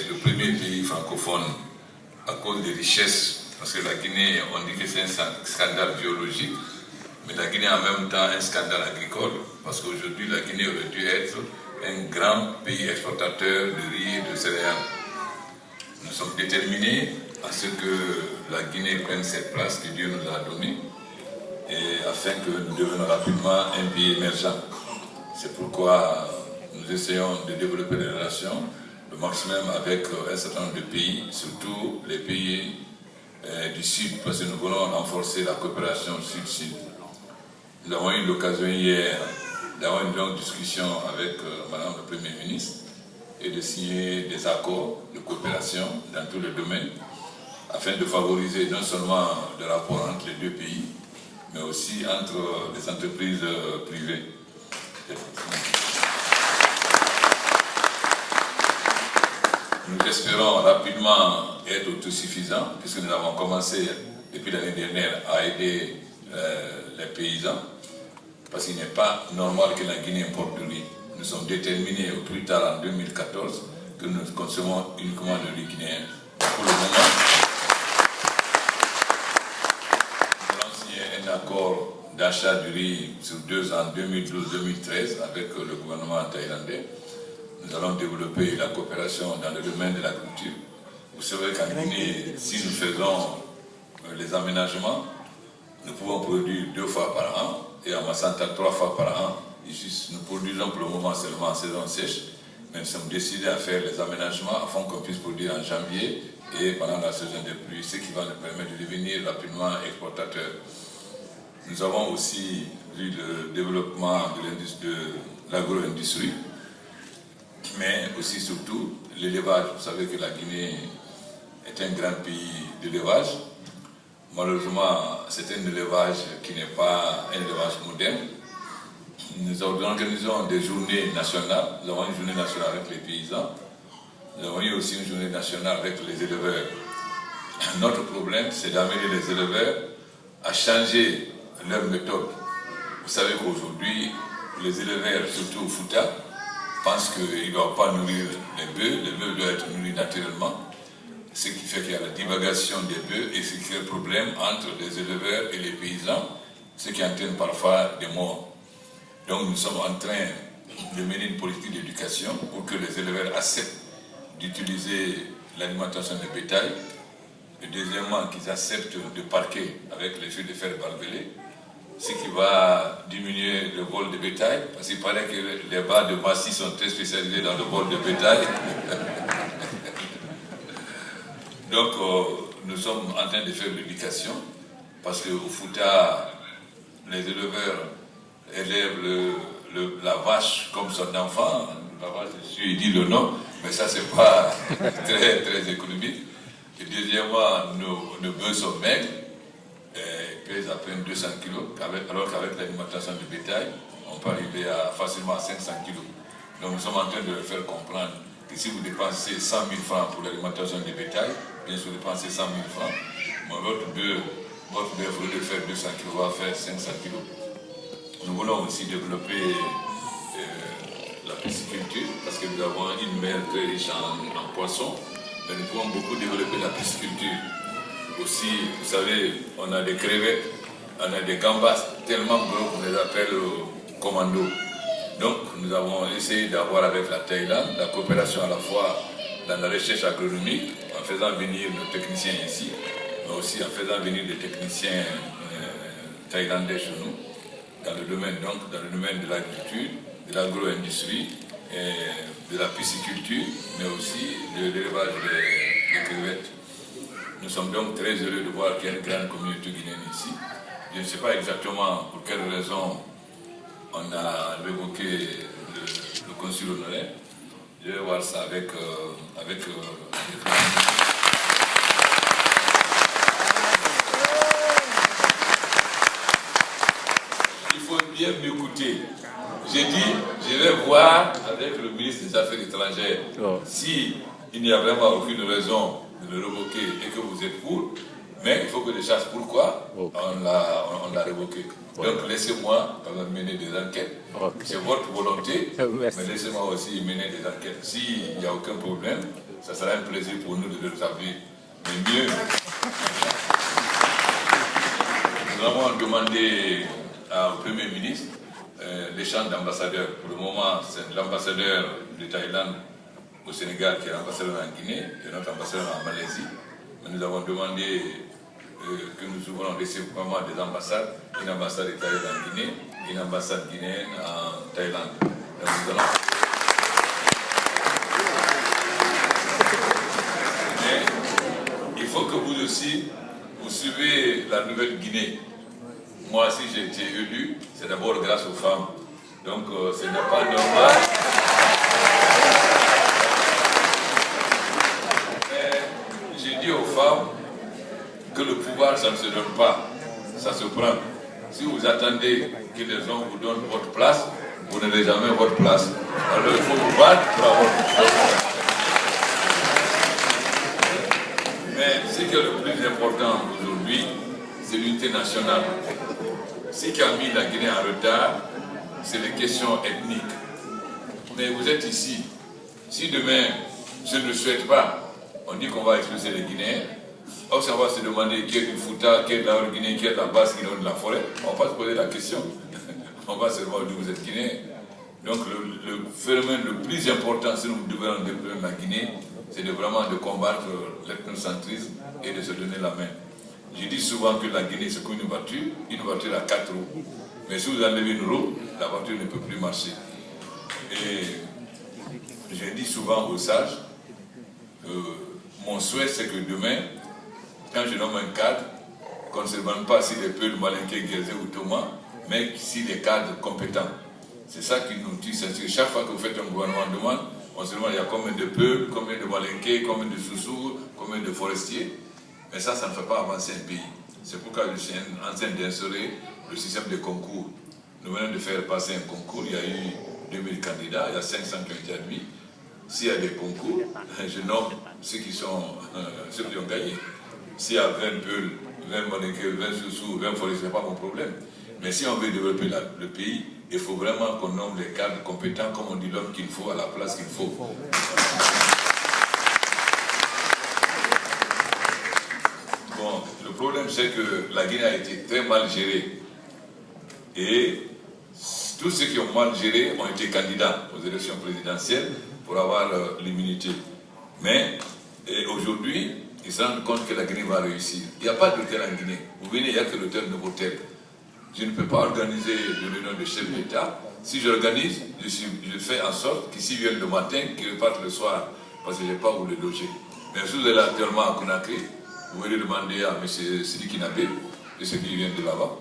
le premier pays francophone à cause des richesses, parce que la Guinée, on dit que c'est un scandale biologique, mais la Guinée en même temps un scandale agricole, parce qu'aujourd'hui la Guinée aurait dû être un grand pays exportateur de riz et de céréales. Nous sommes déterminés à ce que la Guinée prenne cette place que Dieu nous a donnée, et afin que nous devenions rapidement un pays émergent. C'est pourquoi nous essayons de développer des relations le maximum avec un certain nombre de pays, surtout les pays du Sud, parce que nous voulons renforcer la coopération Sud-Sud. Nous avons eu l'occasion hier d'avoir une longue discussion avec Madame le Premier ministre et de signer des accords de coopération dans tous les domaines, afin de favoriser non seulement le rapport entre les deux pays, mais aussi entre les entreprises privées. Nous espérons rapidement être autosuffisants, puisque nous avons commencé depuis l'année dernière à aider les paysans, parce qu'il n'est pas normal que la Guinée importe du riz. Nous sommes déterminés au plus tard en 2014 que nous consommons uniquement le riz guinéen. Pour le moment, nous allons signer un accord d'achat du riz sur 2 ans, 2012-2013, avec le gouvernement thaïlandais. Nous allons développer la coopération dans le domaine de l'agriculture. Vous savez qu'en Guinée, si nous faisons les aménagements, nous pouvons produire 2 fois par an, et à Massanta 3 fois par an. Ici, nous produisons pour le moment seulement en saison sèche, mais nous sommes décidés à faire les aménagements afin qu'on puisse produire en janvier et pendant la saison des pluies, ce qui va nous permettre de devenir rapidement exportateurs. Nous avons aussi vu le développement de l'agro-industrie, mais aussi surtout l'élevage. Vous savez que la Guinée est un grand pays d'élevage. Malheureusement, c'est un élevage qui n'est pas un élevage moderne. Nous organisons des journées nationales. Nous avons une journée nationale avec les paysans. Nous avons eu aussi une journée nationale avec les éleveurs. Notre problème, c'est d'amener les éleveurs à changer leur méthode. Vous savez qu'aujourd'hui, les éleveurs, surtout au Fouta, pensent qu'ils ne doivent pas nourrir les bœufs doivent être nourris naturellement. Ce qui fait qu'il y a la divagation des bœufs et ce qui crée le problème entre les éleveurs et les paysans, ce qui entraîne parfois des morts. Donc nous sommes en train de mener une politique d'éducation pour que les éleveurs acceptent d'utiliser l'alimentation de bétail, et deuxièmement qu'ils acceptent de parquer avec les fils de fer barbelés, ce qui va diminuer le vol de bétail, parce qu'il paraît que les bars de Massy sont très spécialisés dans le vol de bétail. Donc nous sommes en train de faire l'éducation, parce qu'au Fouta, les éleveurs élèvent la vache comme son enfant. La vache, il dit le nom, mais ça c'est pas très, très économique. Et deuxièmement, nos bœufs sont maigres, ils pèsent à peine 200 kg, alors qu'avec l'alimentation de bétail, on peut arriver facilement à 500 kg. Donc nous sommes en train de leur faire comprendre que si vous dépensez 100 000 francs pour l'alimentation de bétail, bien sûr vous dépensez 100 000 francs, mais votre bœuf, au lieu de faire 200 kg, va faire 500 kg. Nous voulons aussi développer la pisciculture, parce que nous avons une mer très riche en poissons, mais nous pouvons beaucoup développer la pisciculture. Aussi, vous savez, on a des crevettes, on a des gambas tellement gros qu'on les appelle commando. Donc, nous avons essayé d'avoir avec la Thaïlande la coopération à la fois dans la recherche agronomique, en faisant venir nos techniciens ici, mais aussi en faisant venir des techniciens thaïlandais chez nous, dans le domaine de l'agriculture, de l'agro-industrie, de la pisciculture, mais aussi de l'élevage des crevettes. Nous sommes donc très heureux de voir qu'il y a une grande communauté guinéenne ici. Je ne sais pas exactement pour quelle raison on a révoqué le consul honoraire. Je vais voir ça avec il faut bien m'écouter. J'ai dit, je vais voir avec le ministre des Affaires étrangères si il n'y a vraiment aucune raison de le révoquer et que vous êtes pour, mais il faut que je sache pourquoi on l'a révoqué. Donc laissez-moi mener des enquêtes. C'est votre volonté, mais laissez-moi aussi mener des enquêtes. S'il n'y a aucun problème, ça sera un plaisir pour nous de le rétablir. Mais mieux, nous avons demandé au Premier ministre l'échange d'ambassadeurs. Pour le moment, c'est l'ambassadeur de Thaïlande au Sénégal qui est l'ambassadeur en Guinée et notre ambassadeur en Malaisie. Mais nous avons demandé que nous ouvrons réciproquement des ambassades, une ambassade de Thaïlande en Guinée, une ambassade guinéenne en Thaïlande. Donc nous allons... Mais il faut que vous aussi, vous suivez la Nouvelle-Guinée. Moi, si j'ai été élu, c'est d'abord grâce aux femmes. Donc ce n'est pas normal. Mais j'ai dit aux femmes que le pouvoir, ça ne se donne pas, ça se prend. Si vous attendez que les hommes vous donnent votre place, vous n'aurez jamais votre place. Alors il faut vous battre pour avoir votre place. Mais ce qui est le plus important aujourd'hui, c'est l'unité nationale. Ce qui a mis la Guinée en retard, c'est les questions ethniques. Mais vous êtes ici. Si demain, je ne le souhaite pas, on dit qu'on va expulser les Guinéens, or ça va se demander qui est du Fouta, qui est de la Guinée, qui est de la basse Guinée ou de la forêt, on va se poser la question. On va se demander d'où vous êtes Guinéen. Donc le phénomène le plus important, si nous devons développer la Guinée, c'est vraiment de combattre l'ethnocentrisme et de se donner la main. Je dis souvent que la Guinée, c'est comme une voiture à 4 roues. Mais si vous enlevez une roue, la voiture ne peut plus marcher. Et je dis souvent aux sages, mon souhait c'est que demain, quand je nomme un cadre, qu'on ne se demande pas s'il est peu de Malinké, Guézé ou Thomas, mais s'il est cadre compétent. C'est ça qui nous tue. Chaque fois que vous faites un gouvernement de demande, on se demande il y a combien de peuples, combien de Malinké, combien de Soussous, combien de forestiers. Mais ça ne fait pas avancer un pays. C'est pourquoi je suis en train d'instaurer le système de concours. Nous venons de faire passer un concours, il y a eu 2000 candidats, il y a 500 qui ont été admis. S'il y a des concours, je nomme ceux qui ont gagné. S'il y a 20 peuples, 20 Malinké, 20 Soussous, 20 forestiers, ce n'est pas mon problème. Mais si on veut développer le pays, il faut vraiment qu'on nomme les cadres compétents, comme on dit l'homme qu'il faut à la place qu'il faut. Bon, le problème c'est que la Guinée a été très mal gérée. Et tous ceux qui ont mal géré ont été candidats aux élections présidentielles pour avoir l'immunité. Mais aujourd'hui, ils se rendent compte que la Guinée va réussir. Il n'y a pas d'hôtel en Guinée. Vous venez, il n'y a que l'hôtel Novotel. Je ne peux pas organiser de réunion de chef d'État. Si j'organise, je fais en sorte qu'ils s'y viennent le matin, qu'ils repartent le soir, parce que je n'ai pas où les loger. Mais si vous êtes actuellement à Conakry, vous pouvez demander à M. Sidi Kinabé, de ceux qui viennent de là-bas.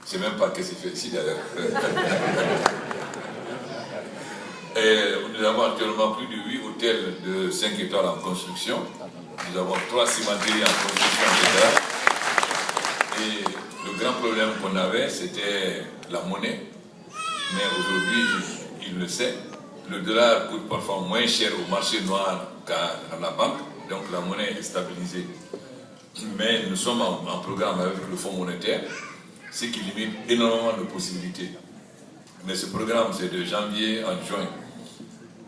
Je ne sais même pas qu'est-ce qu'il fait ici d'ailleurs. Nous avons actuellement plus de 8 hôtels de 5 étoiles en construction. Nous avons 3 cimenteries en construction, etc. Et le grand problème qu'on avait, c'était la monnaie. Mais aujourd'hui, il le sait, le dollar coûte parfois moins cher au marché noir qu'à la banque, donc la monnaie est stabilisée. Mais nous sommes en programme avec le Fonds monétaire, ce qui limite énormément de possibilités. Mais ce programme, c'est de janvier à juin.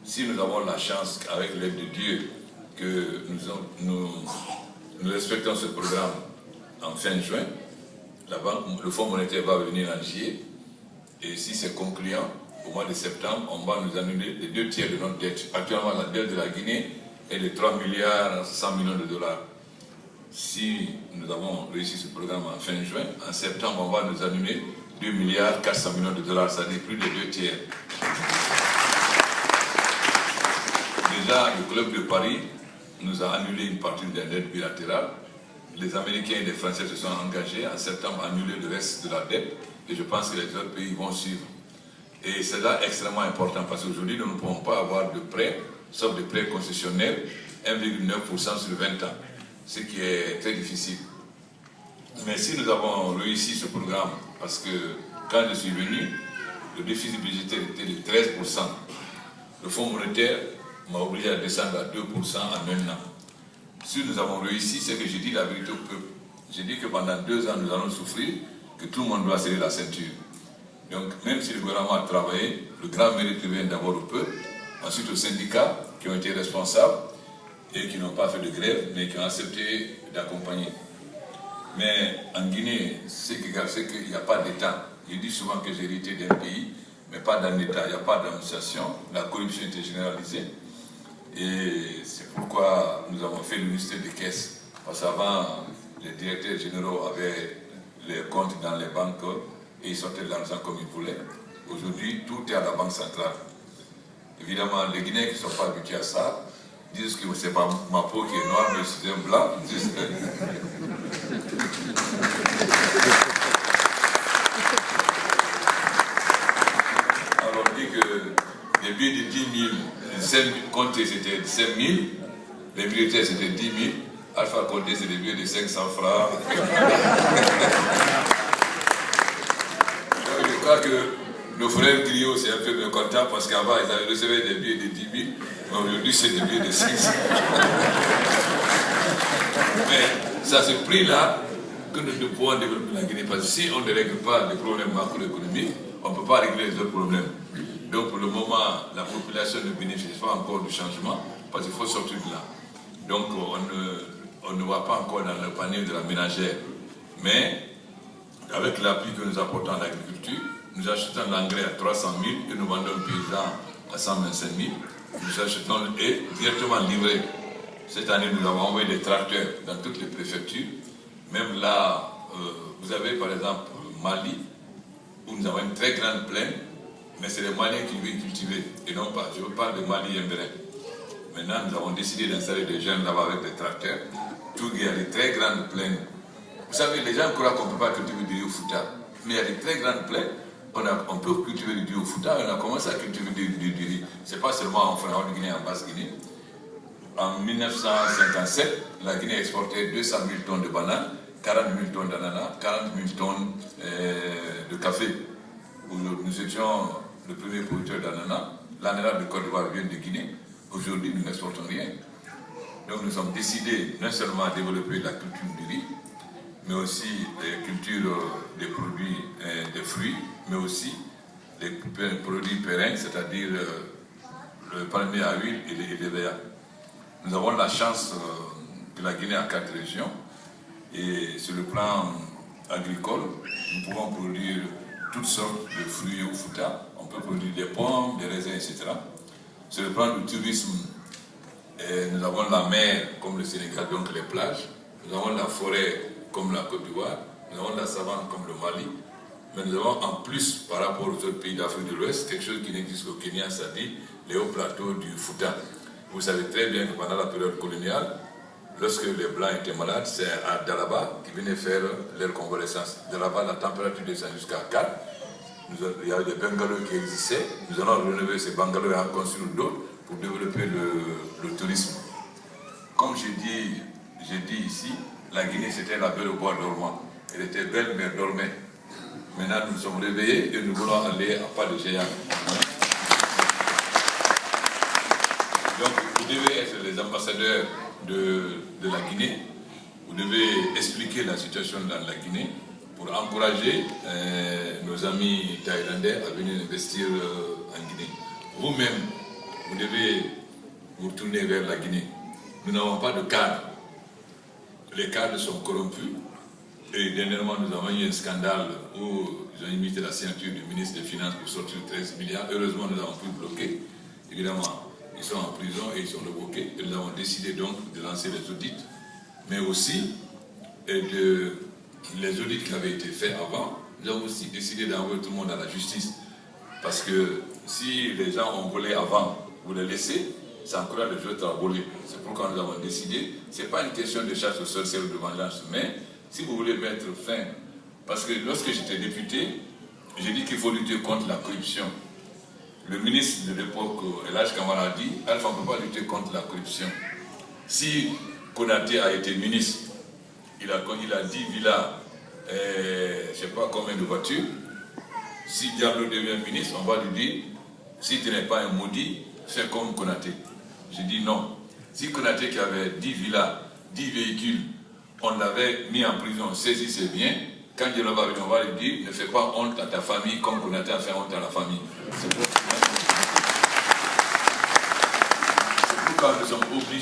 Si nous avons la chance, avec l'aide de Dieu, que nous respectons ce programme en fin juin, le Fonds monétaire va venir en juillet. Et si c'est concluant, au mois de septembre, on va nous annuler les 2 tiers de notre dette. Actuellement, la dette de la Guinée est de 3 milliards 100 millions de dollars. Si nous avons réussi ce programme en fin juin, en septembre, on va nous annuler 2 milliards 400 millions de dollars, c'est-à-dire plus de 2 tiers. Déjà, le club de Paris nous a annulé une partie de la dette bilatérale. Les Américains et les Français se sont engagés en septembre à annuler le reste de la dette. Et je pense que les autres pays vont suivre. Et c'est là extrêmement important parce qu'aujourd'hui, nous ne pouvons pas avoir de prêts, sauf des prêts concessionnaires, 1,9% sur 20 ans, ce qui est très difficile. Mais si nous avons réussi ce programme, parce que quand je suis venu, le déficit budgétaire était de 13%. Le Fonds monétaire m'a obligé à descendre à 2% en un an. Si nous avons réussi, c'est que j'ai dit la vérité au peuple. J'ai dit que pendant 2 ans, nous allons souffrir, que tout le monde doit serrer la ceinture. Donc, même si le gouvernement a travaillé, le grand mérite revient d'abord au peuple, ensuite aux syndicats qui ont été responsables, et qui n'ont pas fait de grève, mais qui ont accepté d'accompagner. Mais en Guinée, c'est qu'il n'y a pas d'État. Je dis souvent que j'ai hérité d'un pays, mais pas d'un État. Il n'y a pas d'administration. La corruption était généralisée. Et c'est pourquoi nous avons fait l'unité des caisses. Parce qu'avant, les directeurs généraux avaient les comptes dans les banques et ils sortaient de l'argent comme ils voulaient. Aujourd'hui, tout est à la banque centrale. Évidemment, les Guinéens qui ne sont pas habitués à ça disent que ce n'est pas ma peau qui est noire, mais c'est un blanc. Alors on dit que les billets de 10 000, Conté c'était 5 000, les militaires c'était 10 000, Alpha Condé c'est des billets de 500 francs. Donc, je crois que nos frères griots c'est un peu mécontent parce qu'avant ils avaient reçu des billets de 10 000, mais aujourd'hui c'est des billets de 500. Mais c'est à ce prix-là que nous pouvons développer la Guinée. Parce que si on ne règle pas les problèmes macroéconomiques, on ne peut pas régler les autres problèmes. Donc pour le moment, la population ne bénéficie pas encore du changement parce qu'il faut sortir de là. Donc on ne va pas encore dans le panier de la ménagère. Mais avec l'appui que nous apportons à l'agriculture, nous achetons l'engrais à 300 000 et nous vendons le paysan à 125 000. Nous achetons et directement livré. Cette année, nous avons envoyé des tracteurs dans toutes les préfectures. Même là, vous avez par exemple Mali, où nous avons une très grande plaine, mais c'est les Maliens qui viennent cultiver, et non pas, je parle de Mali et Mbéré. Maintenant, nous avons décidé d'installer des jeunes là-bas avec des tracteurs. Tout il y a des très grandes plaines. Vous savez, les gens croient qu'on ne peut pas cultiver du riz au Fouta, mais il y a des très grandes plaines. On peut cultiver du riz au Fouta, on a commencé à cultiver du riz. Ce n'est pas seulement en French Guinée, en Basse-Guinée. En 1957, la Guinée exportait 200 000 tonnes de bananes, 40 000 tonnes d'ananas, 40 000 tonnes de café. Nous étions le premier producteur d'ananas. L'ananas de Côte d'Ivoire vient de Guinée. Aujourd'hui, nous n'exportons rien. Donc nous sommes décidés non seulement à développer la culture du riz, mais aussi la culture des produits, des fruits, mais aussi les produits pérennes, c'est-à-dire le palmier à huile et les verres. Nous avons la chance que la Guinée a 4 régions et sur le plan agricole, nous pouvons produire toutes sortes de fruits au Fouta. On peut produire des pommes, des raisins, etc. Sur le plan du tourisme, nous avons la mer comme le Sénégal, donc les plages. Nous avons la forêt comme la Côte d'Ivoire. Nous avons la savane comme le Mali. Mais nous avons en plus, par rapport aux autres pays d'Afrique de l'Ouest, quelque chose qui n'existe qu'au Kenya, c'est-à-dire les hauts plateaux du Fouta. Vous savez très bien que pendant la période coloniale, lorsque les Blancs étaient malades, c'est à Dalaba qui venaient faire leur convalescence. Dalaba, la température descend jusqu'à 4. Il y avait des bungalows qui existaient. Nous allons rénover ces bungalows et en construire d'autres pour développer le tourisme. Comme j'ai dit ici, la Guinée c'était la belle au bois dormant. Elle était belle mais elle dormait. Maintenant nous sommes réveillés et nous voulons aller à pas de géant. Donc vous devez être les ambassadeurs de la Guinée. Vous devez expliquer la situation dans la Guinée pour encourager nos amis thaïlandais à venir investir en Guinée. Vous-même, vous devez vous tourner vers la Guinée. Nous n'avons pas de cadre. Les cadres sont corrompus. Et dernièrement, nous avons eu un scandale où ils ont imité la signature du ministre des Finances pour sortir 13 milliards. Heureusement, nous avons pu bloquer. Évidemment, ils sont en prison et ils sont bloqués. Et nous avons décidé donc de lancer les audits, mais aussi les audits qui avaient été faits avant. Nous avons aussi décidé d'envoyer tout le monde à la justice. Parce que si les gens ont volé avant, vous les laissez, ça encourage les autres à voler. C'est pourquoi nous avons décidé, ce n'est pas une question de chasse aux sorcières ou de vengeance, mais si vous voulez mettre fin, parce que lorsque j'étais député, j'ai dit qu'il faut lutter contre la corruption. Le ministre de l'époque, Elhadji Camara, a dit, Alpha, on ne peut pas lutter contre la corruption. Si Konaté a été ministre, il a 10 villas, je ne sais pas combien de voitures. Si Diallo devient ministre, on va lui dire, si tu n'es pas un maudit, fais comme Konaté. J'ai dit non. Si Konaté qui avait 10 villas, 10 véhicules, on l'avait mis en prison, saisi ses biens, quand Diallo va venir, on va lui dire, ne fais pas honte à ta famille comme Konaté a fait honte à la famille. C'est pourquoi nous sommes obligés